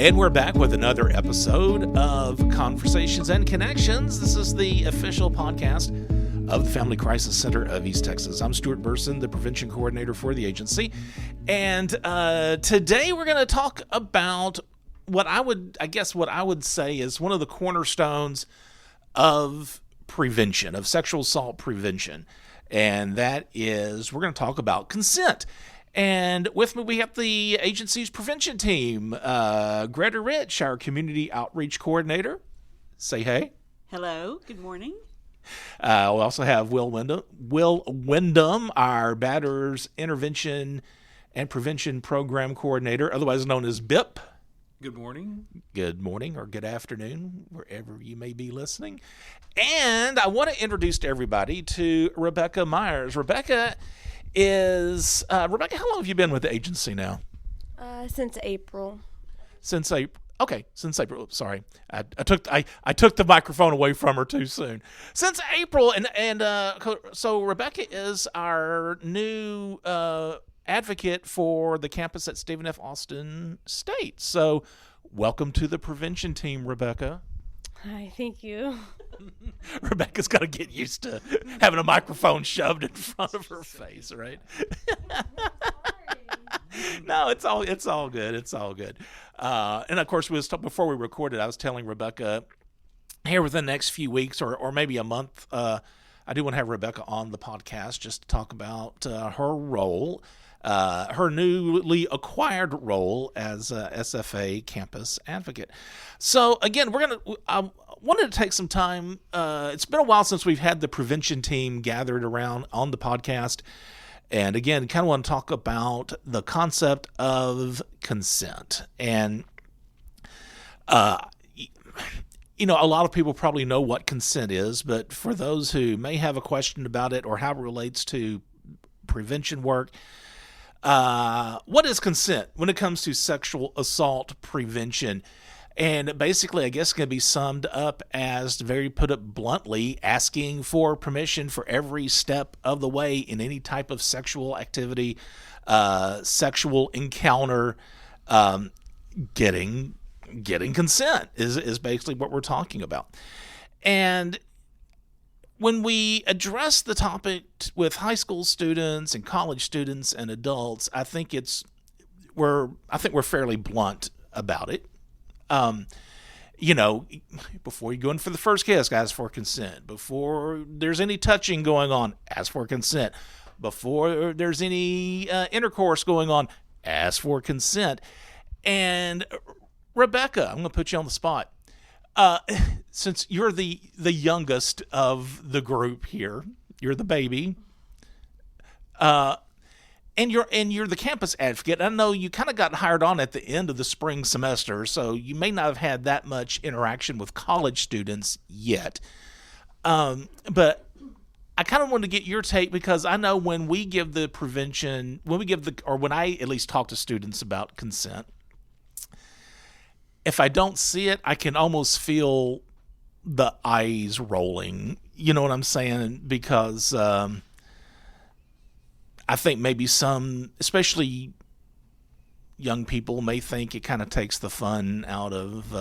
And we're back with another episode of Conversations and Connections. This is the official podcast of the Family Crisis Center of East Texas. I'm Stuart Burson, the prevention coordinator for the agency. And today we're going to talk about what I would say is one of the cornerstones of prevention, of sexual assault prevention. And that is, we're going to talk about consent. And with me, we have the agency's prevention team, Greta Rich, our community outreach coordinator. Say hey. Hello. Good morning. We also have Will Wyndham, our Batters Intervention and Prevention Program Coordinator, otherwise known as BIP. Good morning. Good morning or good afternoon, wherever you may be listening. And I want to introduce to everybody to Rebecca Myers. Rebecca, how long have you been with the agency now? Since April. Since April. Sorry, I took the microphone away from her too soon. Since April, and so Rebecca is our new advocate for the campus at Stephen F. Austin State. So, welcome to the prevention team, Rebecca. Hi, thank you. Rebecca's got to get used to having a microphone shoved in front of her face, right? No, it's all good. It's all good. And of course, before we recorded, I was telling Rebecca here within the next few weeks or maybe a month, I do want to have Rebecca on the podcast just to talk about her role, her newly acquired role as a SFA campus advocate. So again, I wanted to take some time. It's been a while since we've had the prevention team gathered around on the podcast. And again, kind of want to talk about the concept of consent. And, a lot of people probably know what consent is, but for those who may have a question about it or how it relates to prevention work, what is consent when it comes to sexual assault prevention? And basically, I guess it can be summed up as, put it bluntly, asking for permission for every step of the way in any type of sexual activity, sexual encounter. Getting consent is basically what we're talking about. And when we address the topic with high school students and college students and adults, I think we're fairly blunt about it. Before you go in for the first kiss, ask for consent. Before there's any touching going on, ask for consent. Before there's any intercourse going on, ask for consent. And Rebecca, I'm going to put you on the spot. Since you're the youngest of the group here, you're the baby. And you're the campus advocate. I know you kind of got hired on at the end of the spring semester, so you may not have had that much interaction with college students yet. But I kind of wanted to get your take, because I know when I at least talk to students about consent, if I don't see it, I can almost feel the eyes rolling. You know what I'm saying? Because I think maybe some, especially young people, may think it kind of takes the fun out of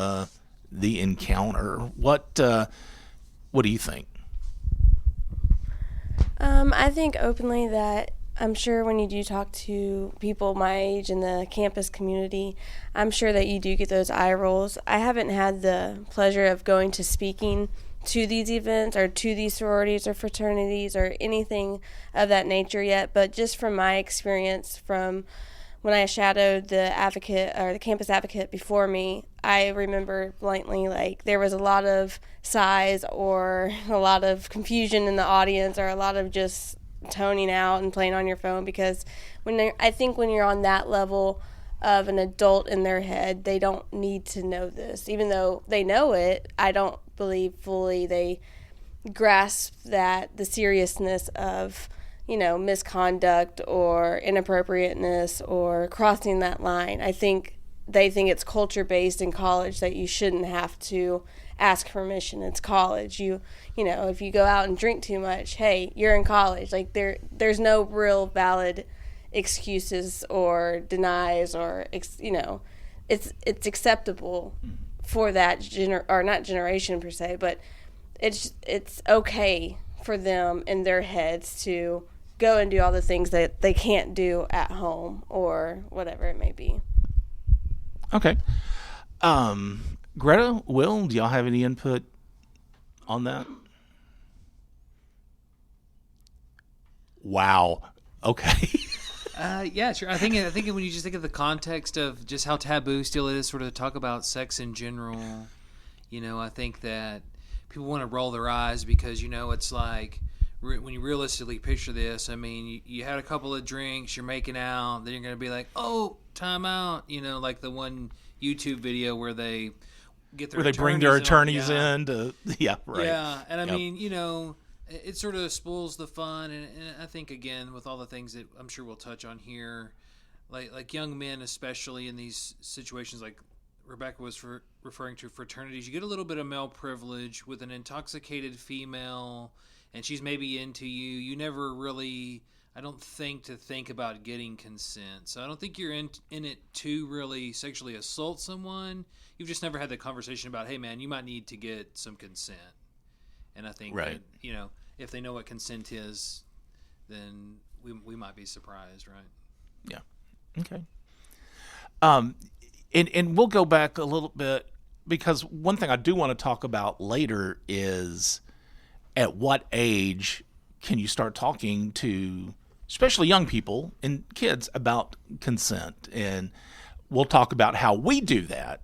the encounter. What do you think? I think openly that I'm sure when you do talk to people my age in the campus community, I'm sure that you do get those eye rolls. I haven't had the pleasure of going to speaking to these events or to these sororities or fraternities or anything of that nature yet, but just from my experience from when I shadowed the advocate or the campus advocate before me, I remember blatantly, like, there was a lot of sighs or a lot of confusion in the audience or a lot of just toning out and playing on your phone, because I think when you're on that level of an adult in their head, they don't need to know this. Even though they know it, I don't believe fully they grasp that the seriousness of, misconduct or inappropriateness or crossing that line. I think they think it's culture-based in college that you shouldn't have to ask permission. It's college. If you go out and drink too much, hey, you're in college. Like there's no real valid excuses or denies or it's acceptable for that or not generation per se, but it's okay for them in their heads to go and do all the things that they can't do at home or whatever it may be. Okay. Greta, Will, do y'all have any input on that? Wow. Okay. Yeah, sure. I think when you just think of the context of just how taboo still it is sort of to talk about sex in general, I think that people want to roll their eyes because, it's like when you realistically picture this, I mean, you had a couple of drinks, you're making out, then you're going to be like, oh, time out, like the one YouTube video where they get their bring their attorneys in to, yeah, right. Yeah, and I mean, it sort of spoils the fun, and I think, again, with all the things that I'm sure we'll touch on here, like young men, especially in these situations like Rebecca was referring to fraternities, you get a little bit of male privilege with an intoxicated female, and she's maybe into you. You never really, I don't think about getting consent. So I don't think you're in it to really sexually assault someone. You've just never had the conversation about, hey, man, you might need to get some consent. And I think, right. that, if they know what consent is, then we might be surprised, right? Yeah. Okay. And we'll go back a little bit because one thing I do want to talk about later is at what age can you start talking to, especially young people and kids, about consent? And we'll talk about how we do that.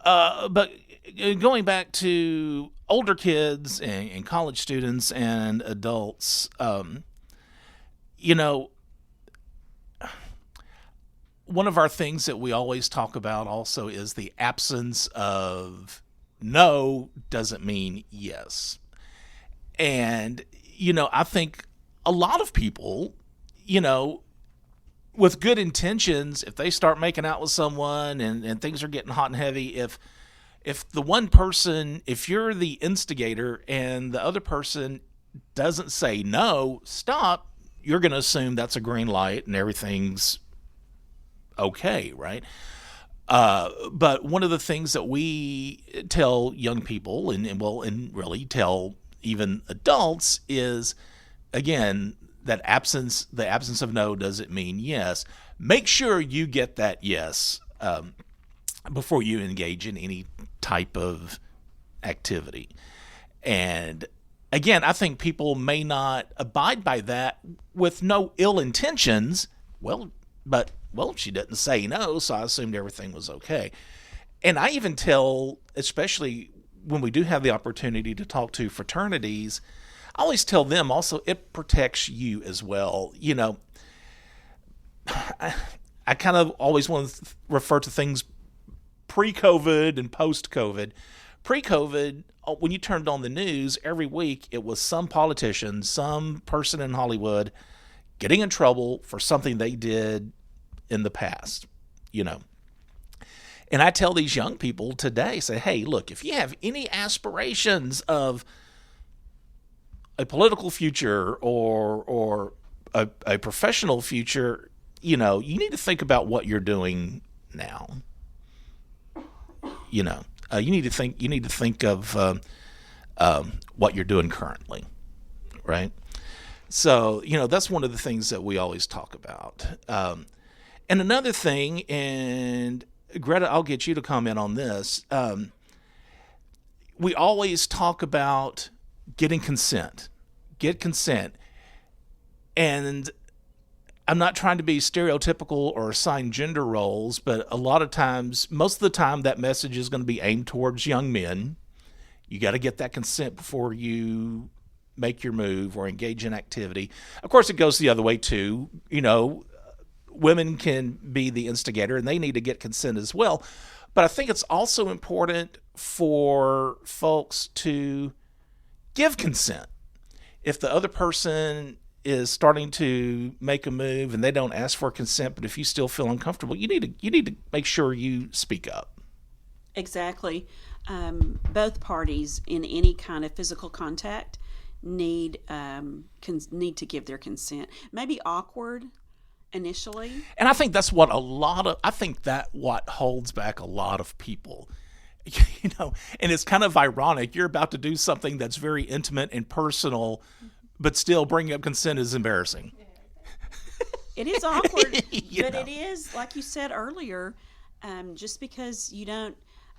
But going back to older kids and college students and adults, one of our things that we always talk about also is the absence of no doesn't mean yes. And, I think a lot of people, with good intentions, if they start making out with someone and things are getting hot and heavy, if the one person, if you're the instigator and the other person doesn't say no, stop, you're going to assume that's a green light and everything's okay, right? But one of the things that we tell young people and really tell even adults is, again, that the absence of no doesn't mean yes. Make sure you get that yes before you engage in any type of activity. And again, I think people may not abide by that with no ill intentions. Well, she didn't say no, so I assumed everything was okay. And I even tell, especially when we do have the opportunity to talk to fraternities, I always tell them also it protects you as well. I kind of always want to refer to things pre-COVID and post-COVID. Pre-COVID, when you turned on the news, every week it was some politician, some person in Hollywood getting in trouble for something they did in the past, And I tell these young people today, say, hey, look, if you have any aspirations of a political future or a professional future, you need to think about what you're doing now. You need to think of what you're doing currently, right? So, that's one of the things that we always talk about. And another thing, and Greta, I'll get you to comment on this. We always talk about getting consent. Get consent. And I'm not trying to be stereotypical or assign gender roles, but a lot of times, most of the time, that message is going to be aimed towards young men. You got to get that consent before you make your move or engage in activity. Of course, it goes the other way too. Women can be the instigator and they need to get consent as well. But I think it's also important for folks to give consent. If the other person is starting to make a move and they don't ask for consent, but if you still feel uncomfortable, you need to make sure you speak up. Exactly. Both parties in any kind of physical contact need to give their consent. Maybe awkward initially. And I think that's what what holds back a lot of people. And it's kind of ironic. You're about to do something that's very intimate and personal, but still bringing up consent is embarrassing. It is awkward, but know. it is, like you said earlier, just because you don't,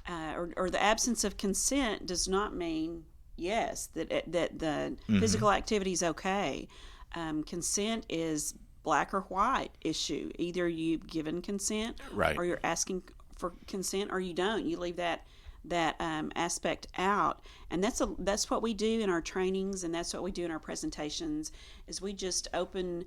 or the absence of consent does not mean yes, that the physical activity is okay. Consent is black or white issue. Either you've given consent, right, or you're asking for consent, or you don't. You leave that aspect out, and that's what we do in our trainings, and that's what we do in our presentations. Is we just open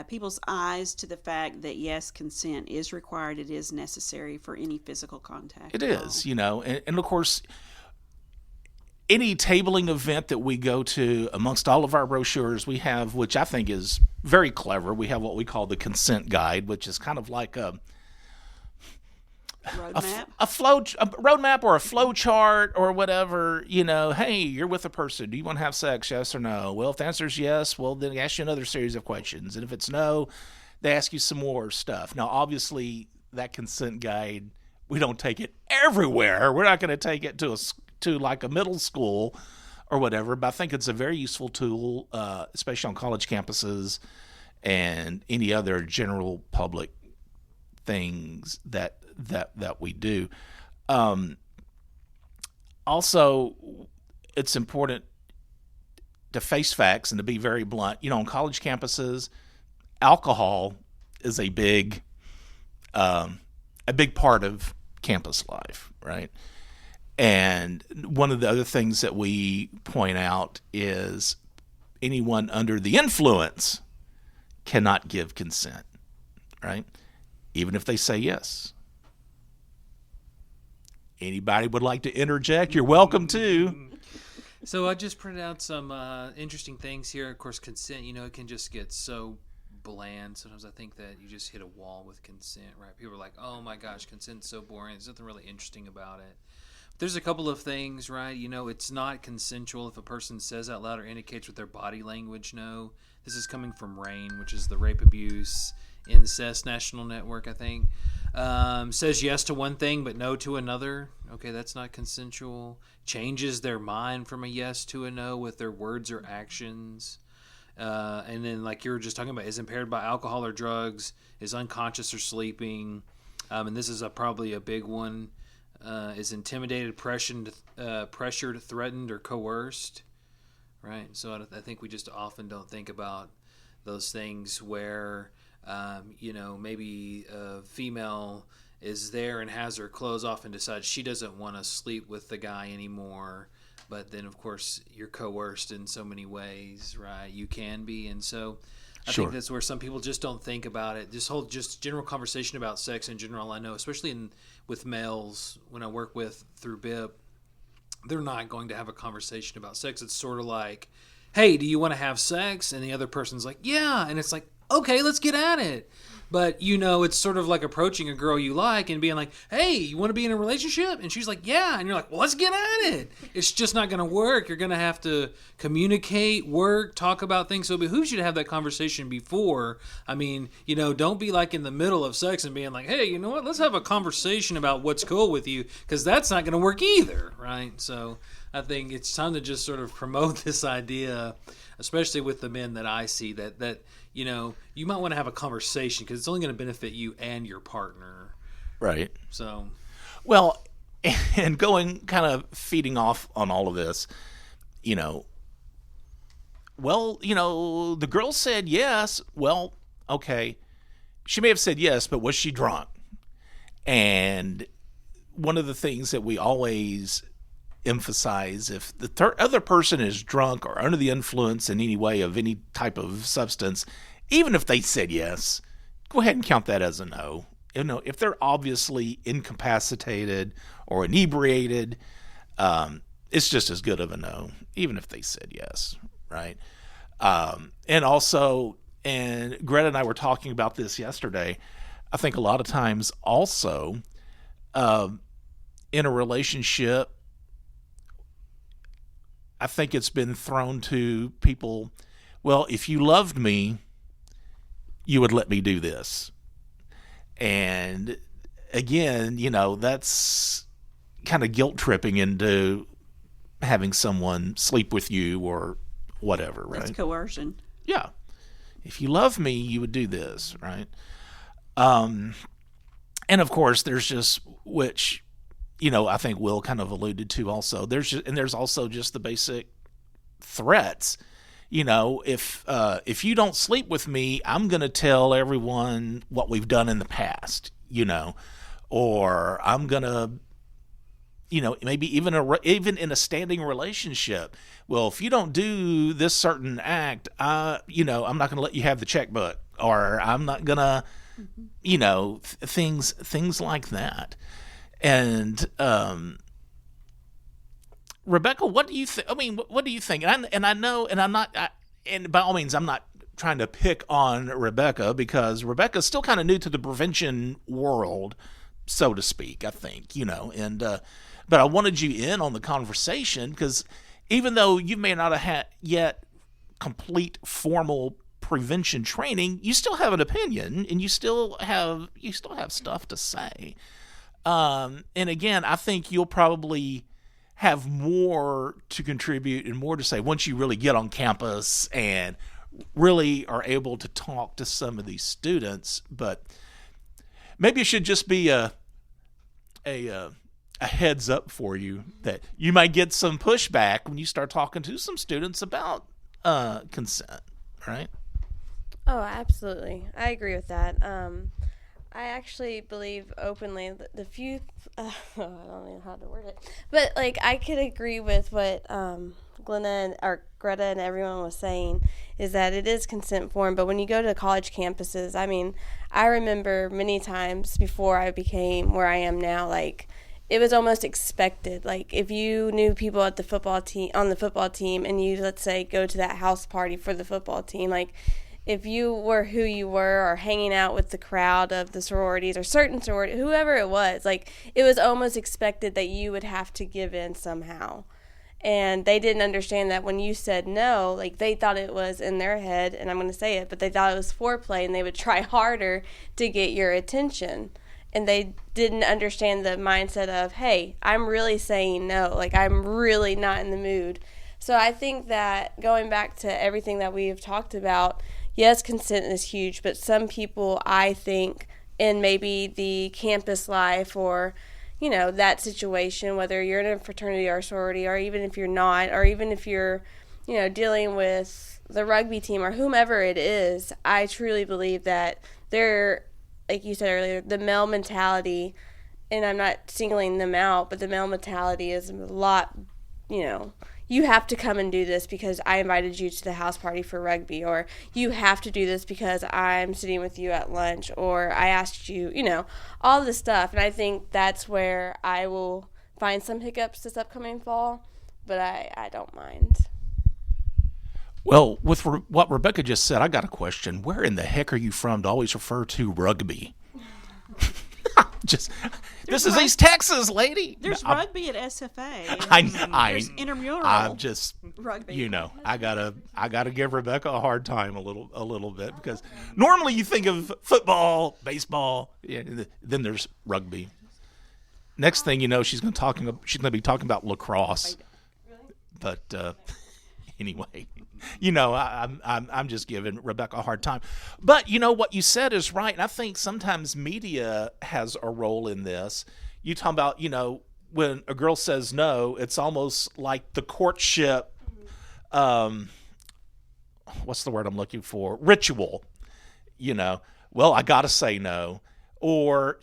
people's eyes to the fact that yes, consent is required. It is necessary for any physical contact. It is, and of course, any tabling event that we go to, amongst all of our brochures, we have, which I think is very clever, we have what we call the consent guide, which is kind of like a roadmap or a flow chart or whatever. Hey, you're with a person. Do you want to have sex? Yes or no? Well, if the answer is yes, well, then they ask you another series of questions. And if it's no, they ask you some more stuff. Now, obviously, that consent guide, we don't take it everywhere. We're not going to take it to like a middle school or whatever, but I think it's a very useful tool, especially on college campuses and any other general public things that we do. Also, it's important to face facts and to be very blunt. On college campuses, alcohol is a big part of campus life, right? And one of the other things that we point out is anyone under the influence cannot give consent, right? Even if they say yes. Anybody would like to interject? You're welcome to. So I just printed out some interesting things here. Of course, consent, it can just get so bland. Sometimes I think that you just hit a wall with consent, right? People are like, oh my gosh, consent's so boring. There's nothing really interesting about it. But there's a couple of things, right? It's not consensual if a person says out loud or indicates with their body language, no. This is coming from RAINN, which is the Rape, Abuse, Incest National Network, I think. Says yes to one thing but no to another. Okay, that's not consensual. Changes their mind from a yes to a no with their words or actions. And then, like you were just talking about, is impaired by alcohol or drugs, is unconscious or sleeping. And this is probably a big one. Is intimidated, pressured, threatened, or coerced. Right? So I think we just often don't think about those things where maybe a female is there and has her clothes off and decides she doesn't want to sleep with the guy anymore. But then, of course, you're coerced in so many ways, right? You can be. And so I think that's where some people just don't think about it. This whole just general conversation about sex in general, I know, especially with males, when I work with through BIP, they're not going to have a conversation about sex. It's sort of like, hey, do you want to have sex? And the other person's like, yeah. And it's like, okay, let's get at it. But, it's sort of like approaching a girl you like and being like, hey, you want to be in a relationship? And she's like, yeah. And you're like, well, let's get at it. It's just not going to work. You're going to have to communicate, work, talk about things. So it behooves you to have that conversation before. I mean, don't be like in the middle of sex and being like, hey, you know what? Let's have a conversation about what's cool with you, because that's not going to work either, right? So I think it's time to just sort of promote this idea, especially with the men that I see, that you might want to have a conversation because it's only going to benefit you and your partner. Right. So, well, and going kind of feeding off on all of this, the girl said yes. Well, okay. She may have said yes, but was she drunk? And one of the things that we always emphasize, if the other person is drunk or under the influence in any way of any type of substance, even if they said yes, go ahead and count that as a no. If they're obviously incapacitated or inebriated, it's just as good of a no, even if they said yes, right? And Greta and I were talking about this yesterday. I think a lot of times also in a relationship, I think it's been thrown to people, well, if you loved me, you would let me do this. And again, that's kind of guilt tripping into having someone sleep with you or whatever, right? That's coercion. Yeah. If you love me, you would do this, right? And of course, there's just, which, I think Will kind of alluded to also. There's also just the basic threats. If you don't sleep with me, I'm going to tell everyone what we've done in the past, or I'm going to, maybe even in a standing relationship. Well, if you don't do this certain act, I'm not going to let you have the checkbook, or I'm not going to, things like that. And, Rebecca, what do you think? I mean, what do you think? And I know, and I'm not, and by all means, I'm not trying to pick on Rebecca, because Rebecca's still kind of new to the prevention world, so to speak, I think, and, but I wanted you in on the conversation, because even though you may not have had yet complete formal prevention training, you still have an opinion, and you still have stuff to say. And again, I think you'll probably have more to contribute and more to say once you really get on campus and really are able to talk to some of these students. But maybe it should just be a heads up for you that you might get some pushback when you start talking to some students about consent, right? Oh, absolutely. I agree with that. I actually believe openly the few, I don't know how to word it, but I could agree with what Greta and everyone was saying, is that it is consent form. But when you go to college campuses, I mean, I remember many times before I became where I am now, it was almost expected. If you knew people at the football team, on the football team, and you, let's say, go to that house party for the football team, if you were who you were, or hanging out with the crowd of the sororities or certain sorority, whoever it was, it was almost expected that you would have to give in somehow. And they didn't understand that when you said no, they thought it was in their head, and I'm going to say it, but they thought it was foreplay, and they would try harder to get your attention. And they didn't understand the mindset of, hey, I'm really saying no. I'm really not in the mood. So I think that going back to everything that we've talked about, yes, consent is huge, but some people, I think, in maybe the campus life or, that situation, whether you're in a fraternity or sorority, or even if you're not, or even if you're, dealing with the rugby team or whomever it is, I truly believe that they're, like you said earlier, the male mentality, and I'm not singling them out, but the male mentality is a lot, you have to come and do this because I invited you to the house party for rugby, or you have to do this because I'm sitting with you at lunch, or I asked you, all this stuff. And I think that's where I will find some hiccups this upcoming fall, but I don't mind. Well, with what Rebecca just said, I got a question. Where in the heck are you from to always refer to rugby? This is East Texas, lady. There's rugby at SFA. There's intramural. I'm just rugby. I gotta give Rebecca a hard time a little bit, because normally you think of football, baseball, then there's rugby. Next thing you know, she's gonna be talking about lacrosse. But anyway, I'm just giving Rebecca a hard time. But what you said is right, and I think sometimes media has a role in this. You talk about, when a girl says no, it's almost like the courtship, what's the word I'm looking for? Ritual. Well, I gotta say no. Or,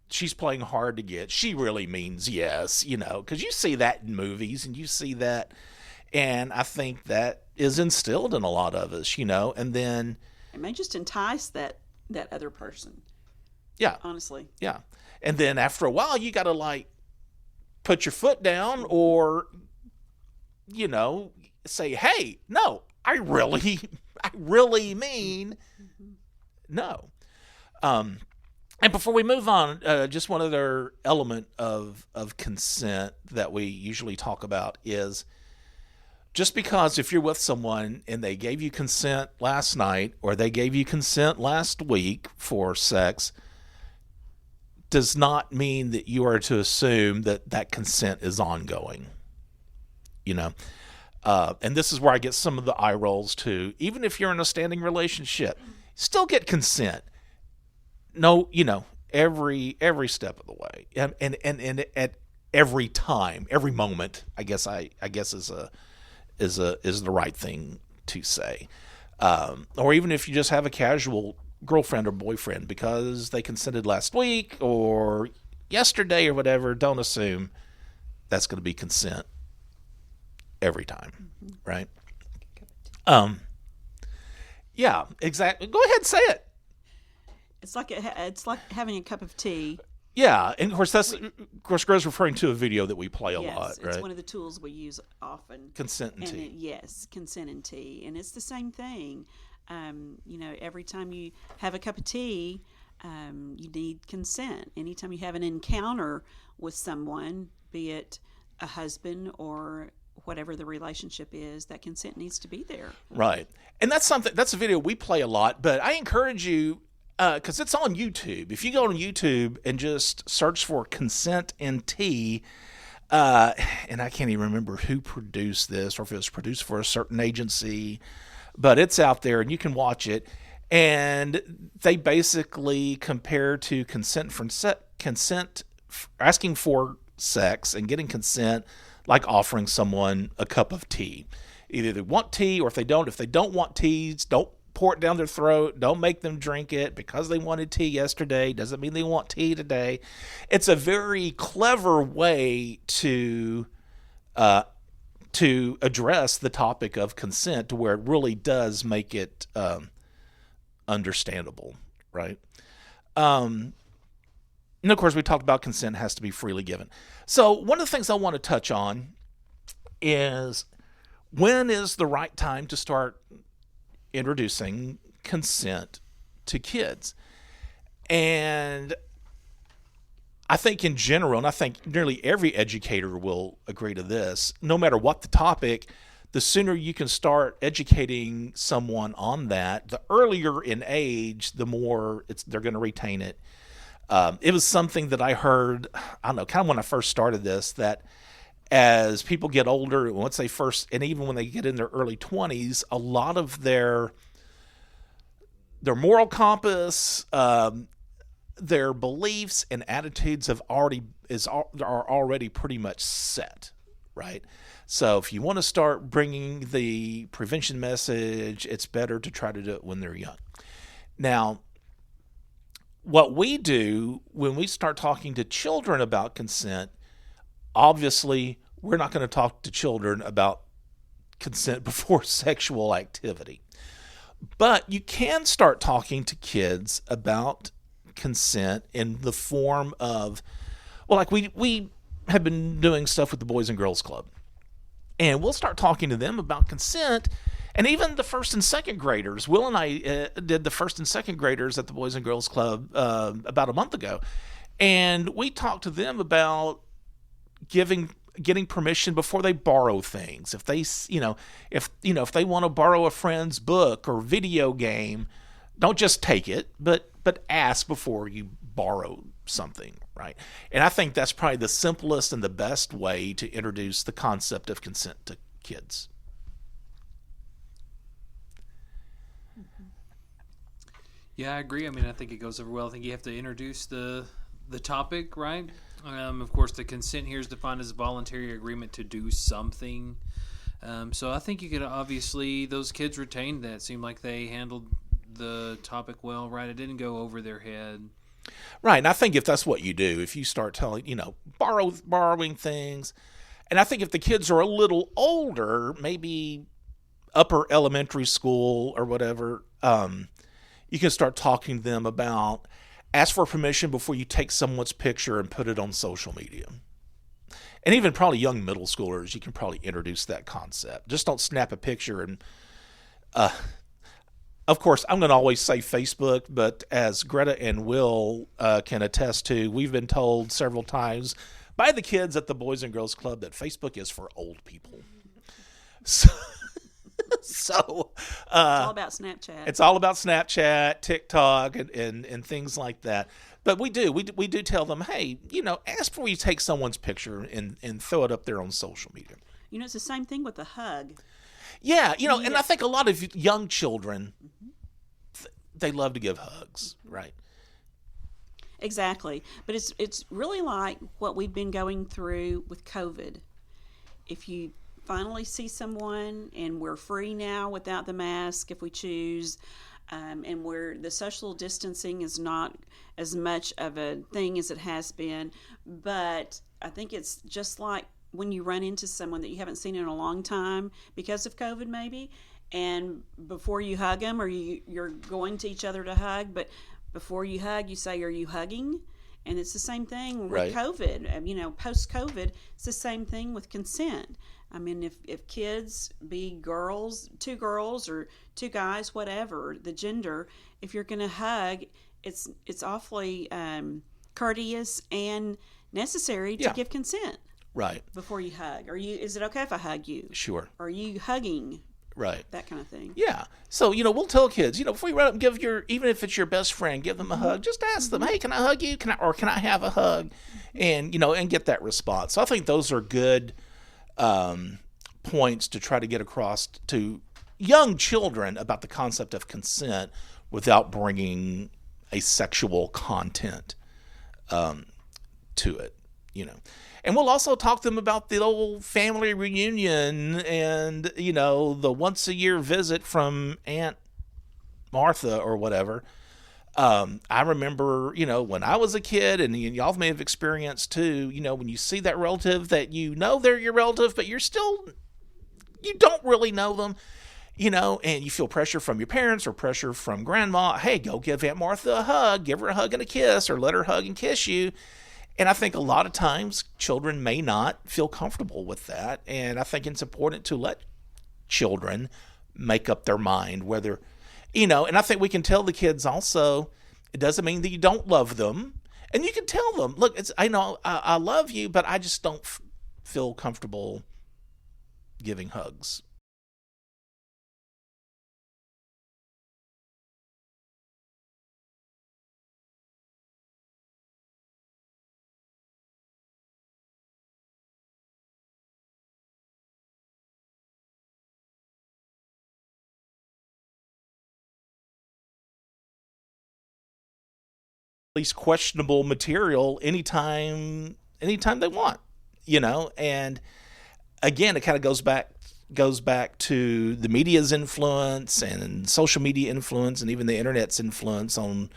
she's playing hard to get. She really means yes, because you see that in movies, and you see that. And I think that is instilled in a lot of us, and then it may just entice that other person. Yeah. Honestly. Yeah. And then after a while, you got to put your foot down, or, say, hey, no, I really mean no. And before we move on, just one other element of consent that we usually talk about is Just because if you're with someone and they gave you consent last night or they gave you consent last week for sex does not mean that you are to assume that that consent is ongoing. You know, and this is where I get some of the eye rolls too. Even if you're in a standing relationship, still get consent. No, you know, every step of the way, and at every time, every moment, I guess is the right thing to say. Or even if you just have a casual girlfriend or boyfriend because they consented last week or yesterday or whatever, don't assume that's going to be consent every time, right? Yeah, exactly. Go ahead and say it. It's like having a cup of tea. Yeah, and of course, Gra's referring to a video that we play a lot, right? It's one of the tools we use often. Consent and tea. Yes, consent and tea, and it's the same thing. You know, every time you have a cup of tea, you need consent. Anytime you have an encounter with someone, be it a husband or whatever the relationship is, that consent needs to be there. Right, and that's a video we play a lot. But I encourage you. Because it's on YouTube. If you go on YouTube and just search for consent and tea, and I can't even remember who produced this or if it was produced for a certain agency, but it's out there and you can watch it. And they basically compare to asking for sex and getting consent like offering someone a cup of tea. Either they want tea or if they don't want teas, don't pour it down their throat. Don't make them drink it because they wanted tea yesterday. Doesn't mean they want tea today. It's a very clever way to address the topic of consent to where it really does make it understandable, right? And of course, we talked about consent has to be freely given. So one of the things I want to touch on is when is the right time to start introducing consent to kids. And I think in general, and I think nearly every educator will agree to this, no matter what the topic, the sooner you can start educating someone on that, the earlier in age, the more they're going to retain it. It was something that I heard, I don't know, kind of when I first started this, that as people get older, once they first, and even when they get in their early 20s, a lot of their moral compass, their beliefs and attitudes are already pretty much set, right? So if you want to start bringing the prevention message, it's better to try to do it when they're young. Now, what we do when we start talking to children about consent, obviously, we're not going to talk to children about consent before sexual activity. But you can start talking to kids about consent in the form of, well, like we have been doing stuff with the Boys and Girls Club. And we'll start talking to them about consent. And even the first and second graders, Will and I did the first and second graders at the Boys and Girls Club about a month ago. And we talked to them about getting permission before they borrow things. If they, if they want to borrow a friend's book or video game, don't just take it, but ask before you borrow something, right? And I think that's probably the simplest and the best way to introduce the concept of consent to kids. Yeah, I agree. I mean, I think it goes over well. I think you have to introduce the topic, right? Of course, the consent here is defined as a voluntary agreement to do something. So I think you could obviously, those kids retained that. It seemed like they handled the topic well, right? It didn't go over their head. Right, and I think if that's what you do, if you start telling, borrowing things, and I think if the kids are a little older, maybe upper elementary school or whatever, you can start talking to them about ask for permission before you take someone's picture and put it on social media. And even probably young middle schoolers, you can probably introduce that concept. Just don't snap a picture and, of course, I'm going to always say Facebook, but as Greta and Will can attest to, we've been told several times by the kids at the Boys and Girls Club that Facebook is for old people. So, so It's all about Snapchat. it's all about Snapchat, TikTok, and things like that. But we do tell them, hey, ask before you take someone's picture and throw it up there on social media. It's the same thing with a hug. Yeah, and I think a lot of young children, they love to give hugs, right? Exactly. But it's really like what we've been going through with COVID. If you finally see someone, and we're free now without the mask if we choose, and where the social distancing is not as much of a thing as it has been, but I think it's just like when you run into someone that you haven't seen in a long time because of COVID maybe, and before you hug them, or you're going to each other to hug, but before you hug, you say, are you hugging? And it's the same thing with Right. COVID. Post-COVID, it's the same thing with consent. I mean, if kids be girls, two girls or two guys, whatever the gender, if you're going to hug, it's awfully courteous and necessary to Yeah. give consent Right. before you hug. Is it okay if I hug you? Sure. Are you hugging? Right. That kind of thing. Yeah. So, we'll tell kids, before you run up and give even if it's your best friend, give them a hug. Just ask them, hey, can I hug you? Can I have a hug? And, and get that response. So I think those are good points to try to get across to young children about the concept of consent without bringing a sexual content to it, And we'll also talk to them about the old family reunion and, the once a year visit from Aunt Martha or whatever. I remember, when I was a kid, and y'all may have experienced too, when you see that relative that they're your relative, but you don't really know them, and you feel pressure from your parents or pressure from grandma. Hey, go give Aunt Martha a hug, give her a hug and a kiss, or let her hug and kiss you. And I think a lot of times children may not feel comfortable with that. And I think it's important to let children make up their mind whether, and I think we can tell the kids also, it doesn't mean that you don't love them. And you can tell them, look, I know I love you, but I just don't feel comfortable giving hugs. Least questionable material anytime they want, and again, it kind of goes back to the media's influence and social media influence and even the internet's influence on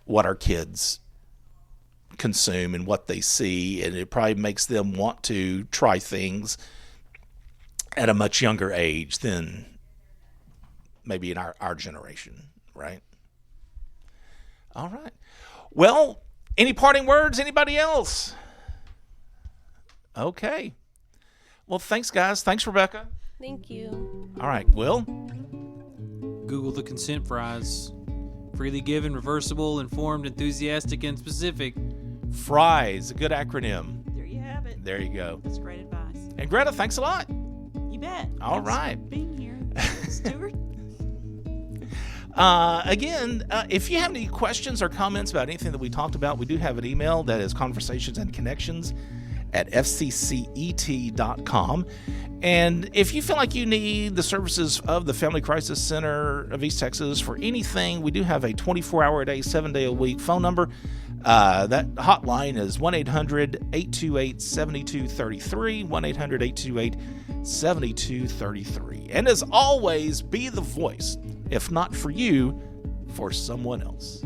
what our kids consume and what they see, and it probably makes them want to try things at a much younger age than maybe in our generation, right? All right. Well, any parting words? Anybody else? Okay. Well, thanks, guys. Thanks, Rebecca. Thank you. All right, Will? Google the consent fries. Freely given, reversible, informed, enthusiastic, and specific. FRIES, a good acronym. There you have it. There you go. That's great advice. And Greta, thanks a lot. You bet. All Thanks right. for being here, Stuart. Again, if you have any questions or comments about anything that we talked about, we do have an email that is conversationsandconnections@fccet.com. And if you feel like you need the services of the Family Crisis Center of East Texas for anything, we do have a 24-hour-a-day, 7-day-a-week phone number. That hotline is 1-800-828-7233, 1-800-828-7233. And as always, be the voice, if not for you, for someone else.